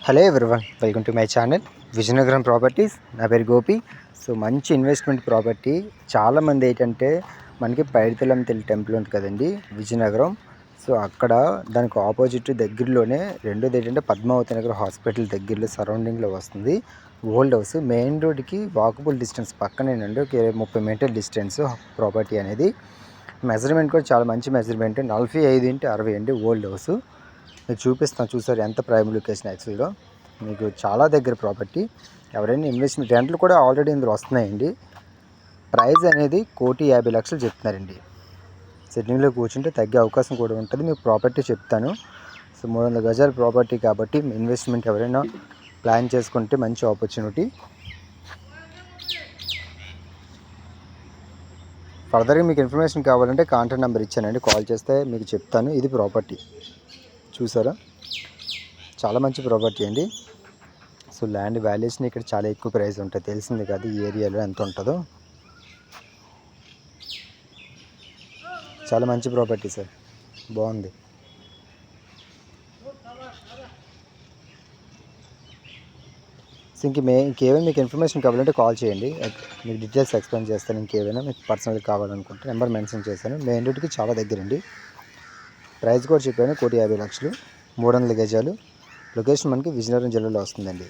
Hello everyone, welcome to my channel Vizianagaram properties. నా పేరు Gopi. So మంచి ఇన్వెస్ట్మెంట్ ప్రాపర్టీ. చాలామంది ఏంటంటే మనకి పైడితల్లి అమ్మ టెంపుల్ ఉంది కదండి విజయనగరం. సో అక్కడ దానికి ఆపోజిట్ దగ్గరలోనే రెండోది ఏంటంటే పద్మావతి నగర్ హాస్పిటల్ దగ్గరలో సరౌండింగ్లో వస్తుంది ఓల్డ్ హౌస్. మెయిన్ రోడ్కి వాకబుల్ డిస్టెన్స్ పక్కనేనండి, ఒక 30 మీటర్ డిస్టెన్స్ ప్రాపర్టీ అనేది. మెజర్మెంట్ కూడా చాలా మంచి మెజర్మెంట్, 45x60 అండి ఓల్డ్ హౌస్. మీకు చూపిస్తాను, చూసారు ఎంత ప్రైమ్ లొకేషన్. యాక్చువల్గా మీకు చాలా దగ్గర ప్రాపర్టీ. ఎవరైనా ఇన్వెస్ట్మెంట్ రెంట్లు కూడా ఆల్రెడీ ఇందులో వస్తున్నాయండి. ప్రైస్ అనేది 1,50,00,000 చెప్తున్నారండి. సిట్టింగ్లో కూర్చుంటే తగ్గే అవకాశం కూడా ఉంటుంది. మీకు ప్రాపర్టీ చెప్తాను. సో 300 గజాల ప్రాపర్టీ కాబట్టి ఇన్వెస్ట్మెంట్ ఎవరైనా ప్లాన్ చేసుకుంటే మంచి ఆపర్చునిటీ. ఫర్దర్గా మీకు ఇన్ఫర్మేషన్ కావాలంటే కాంటాక్ట్ నెంబర్ ఇచ్చానండి, కాల్ చేస్తే మీకు చెప్తాను. ఇది ప్రాపర్టీ చూసారా, చాలా మంచి ప్రాపర్టీ అండి. సో ల్యాండ్ వాల్యుయేషన్ ఇక్కడ చాలా ఎక్కువ ప్రైస్ ఉంటుంది, తెలిసింది కాదు ఈ ఏరియాలో ఎంత ఉంటుందో. చాలా మంచి ప్రాపర్టీ సార్, బాగుంది. సో ఇంకేమైనా మీకు ఇన్ఫర్మేషన్ కావాలంటే కాల్ చేయండి, మీకు డీటెయిల్స్ ఎక్స్ప్లెయిన్ చేస్తాను. ఇంకేమైనా మీకు పర్సనల్గా కావాలనుకుంటే నెంబర్ మెన్షన్ చేశాను. మెయిన్ రోడ్కి చాలా దగ్గరండి. ప్రైస్ కూడా చెప్పాను 1,50,00,000, 300 గజాలు. లొకేషన్ మనకి విజయనగరం జిల్లాలో వస్తుందండి.